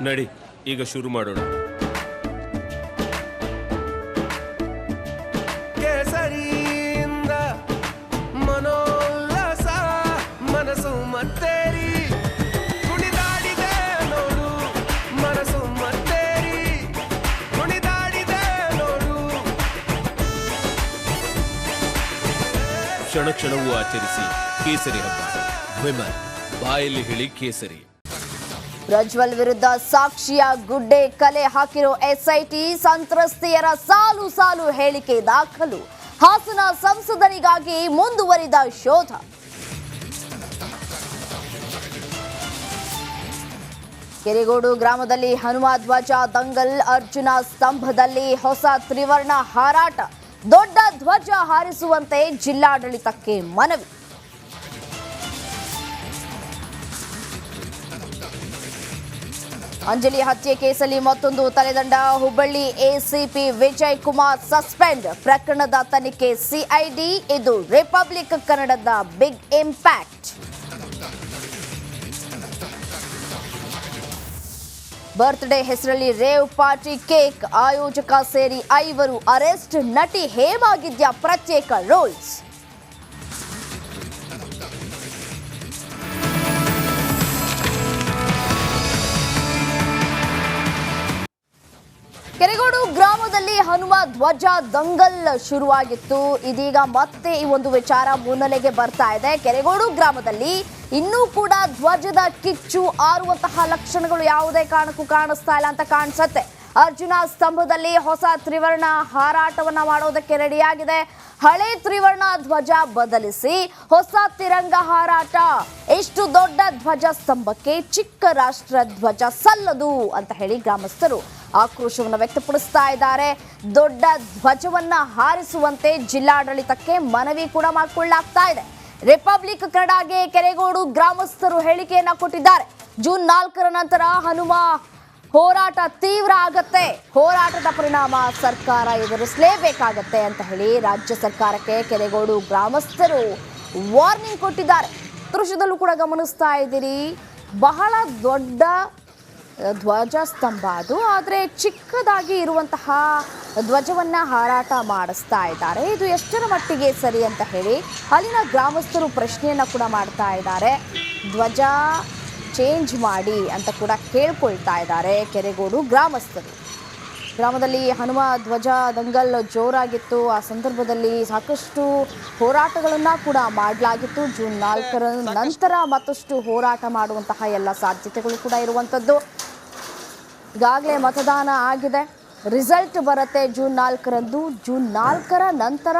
ನಡಿ ಈಗ ಶುರು ಮಾಡೋಣ. ಕೇಸರಿಯಿಂದ ಮನೋಲ್ಲಾಸ ಮನಸ್ಸು ಮತ್ತೇರಿ ಕುಣಿದಾಡಿದೆ ನೋಡು, ಮನಸ್ಸು ಮತ್ತೇರಿ ಕುಣಿದಾಡಿದೆ ನೋಡು. ಕ್ಷಣ ಕ್ಷಣವೂ ಆಚರಿಸಿ ಕೇಸರಿ ಹಬ್ಬ. ವಿಮಲ್ ಬಾಯಲ್ಲಿ ಹೇಳಿ ಕೇಸರಿ. ಪ್ರಜ್ವಲ್ ವಿರುದ್ಧ ಸಾಕ್ಷಿಯ ಗುಡ್ಡೆ ಕಲೆ ಹಾಕಿರೋ ಎಸ್ಐಟಿ, ಸಂತ್ರಸ್ತೆಯರ ಸಾಲು ಸಾಲು ಹೇಳಿಕೆ ದಾಖಲು. ಹಾಸನ ಸಂಸದರಿಗಾಗಿ ಮುಂದುವರಿದ ಶೋಧ. ಕೆರೆಗೋಡು ಗ್ರಾಮದಲ್ಲಿ ಹನುಮ ಧ್ವಜ ದಂಗಲ್, ಅರ್ಜುನ ಸ್ತಂಭದಲ್ಲಿ ಹೊಸ ತ್ರಿವರ್ಣ ಹಾರಾಟ. ದೊಡ್ಡ ಧ್ವಜ ಹಾರಿಸುವಂತೆ ಜಿಲ್ಲಾಡಳಿತಕ್ಕೆ ಮನವಿ. ಅಂಜಲಿ ಹತ್ಯೆ ಕೇಸಲ್ಲಿ ಮತ್ತೊಂದು ತಲೆದಂಡ. Hubballi ACP Vijay Kumar suspend. ಪ್ರಕರಣದ ತನಿಖೆ ಸಿಐಡಿ. ಇದು ರಿಪಬ್ಲಿಕ್ ಕನ್ನಡದ ಬಿಗ್ ಇಂಪ್ಯಾಕ್ಟ್. ಬರ್ತ್ಡೇ ಹೆಸರಲ್ಲಿ ರೇವ್ ಪಾರ್ಟಿ, ಕೇಕ್ ಆಯೋಜಕ ಸೇರಿ 5 ಅರೆಸ್ಟ್. ನಟಿ ಹೇಮಾಗಿದ್ಯಾ ಪ್ರತ್ಯೇಕ ರೂಲ್ಸ್. ಕೆರೆಗೋಡು ಗ್ರಾಮದಲ್ಲಿ ಹನುಮ ಧ್ವಜ ದಂಗಲ್ ಶುರುವಾಗಿತ್ತು. ಇದೀಗ ಮತ್ತೆ ಈ ಒಂದು ವಿಚಾರ ಮುನ್ನೆಲೆಗೆ ಬರ್ತಾ ಇದೆ. ಕೆರೆಗೋಡು ಗ್ರಾಮದಲ್ಲಿ ಇನ್ನೂ ಕೂಡ ಧ್ವಜದ ಕಿಚ್ಚು ಆರುವಂತಹ ಲಕ್ಷಣಗಳು ಯಾವುದೇ ಕಾರಣಕ್ಕೂ ಕಾಣಿಸ್ತಾ ಇಲ್ಲ ಅಂತ ಕಾಣಿಸುತ್ತೆ. ಅರ್ಜುನ ಸ್ತಂಭದಲ್ಲಿ ಹೊಸ ತ್ರಿವರ್ಣ ಹಾರಾಟವನ್ನ ಮಾಡೋದಕ್ಕೆ ರೆಡಿಯಾಗಿದೆ. ಹಳೆ ತ್ರಿವರ್ಣ ಧ್ವಜ ಬದಲಿಸಿ ಹೊಸ ತಿರಂಗ ಹಾರಾಟ. ಇಷ್ಟು ದೊಡ್ಡ ಧ್ವಜ ಸ್ತಂಭಕ್ಕೆ ಚಿಕ್ಕ ರಾಷ್ಟ್ರ ಧ್ವಜ ಸಲ್ಲದು ಅಂತ ಹೇಳಿ ಗ್ರಾಮಸ್ಥರು ಆಕ್ರೋಶವನ್ನು ವ್ಯಕ್ತಪಡಿಸ್ತಾ ಇದ್ದಾರೆ. ದೊಡ್ಡ ಧ್ವಜವನ್ನ ಹಾರಿಸುವಂತೆ ಜಿಲ್ಲಾಡಳಿತಕ್ಕೆ ಮನವಿ ಕೂಡ ಮಾಡಿಕೊಳ್ಳಲಾಗ್ತಾ ಇದೆ. ರಿಪಬ್ಲಿಕ್ ಕನ್ನಡಗೆ ಕೆರೆಗೋಡು ಗ್ರಾಮಸ್ಥರು ಹೇಳಿಕೆಯನ್ನ ಕೊಟ್ಟಿದ್ದಾರೆ. ಜೂನ್ 4ರ ನಂತರ ಹನುಮ ಹೋರಾಟ ತೀವ್ರ ಆಗತ್ತೆ. ಹೋರಾಟದ ಪರಿಣಾಮ ಸರ್ಕಾರ ಎದುರಿಸಲೇಬೇಕಾಗತ್ತೆ ಅಂತ ಹೇಳಿ ರಾಜ್ಯ ಸರ್ಕಾರಕ್ಕೆ ಕೆರೆಗೋಡು ಗ್ರಾಮಸ್ಥರು ವಾರ್ನಿಂಗ್ ಕೊಟ್ಟಿದ್ದಾರೆ. ದೃಶ್ಯದಲ್ಲೂ ಕೂಡ ಗಮನಿಸ್ತಾ ಇದ್ದೀರಿ, ಬಹಳ ದೊಡ್ಡ ಧ್ವಜ ಸ್ತಂಭ ಅದು. ಆದರೆ ಚಿಕ್ಕದಾಗಿ ಇರುವಂತಹ ಧ್ವಜವನ್ನ ಹಾರಾಟ ಮಾಡಿಸ್ತಾ ಇದ್ದಾರೆ. ಇದು ಎಷ್ಟರ ಮಟ್ಟಿಗೆ ಸರಿ ಅಂತ ಹೇಳಿ ಅಲ್ಲಿನ ಗ್ರಾಮಸ್ಥರು ಪ್ರಶ್ನೆಯನ್ನ ಕೂಡ ಮಾಡ್ತಾ ಇದ್ದಾರೆ. ಧ್ವಜ ಚೇಂಜ್ ಮಾಡಿ ಅಂತ ಕೂಡ ಕೇಳ್ಕೊಳ್ತಾ ಇದ್ದಾರೆ ಕೆರೆಗೋಡು ಗ್ರಾಮಸ್ಥರು. ಗ್ರಾಮದಲ್ಲಿ ಹನುಮ ಧ್ವಜ ದಂಗಲ್ ಜೋರಾಗಿತ್ತು. ಆ ಸಂದರ್ಭದಲ್ಲಿ ಸಾಕಷ್ಟು ಹೋರಾಟಗಳನ್ನು ಕೂಡ ಮಾಡಲಾಗಿತ್ತು. ಜೂನ್ 4ರ ನಂತರ ಮತ್ತಷ್ಟು ಹೋರಾಟ ಮಾಡುವಂತಹ ಎಲ್ಲ ಸಾಧ್ಯತೆಗಳು ಕೂಡ ಇರುವಂಥದ್ದು. ಈಗಾಗಲೇ ಮತದಾನ ಆಗಿದೆ. ರಿಸಲ್ಟ್ ಬರುತ್ತೆ ಜೂನ್ 4ರಂದು. ಜೂನ್ 4ರ ನಂತರ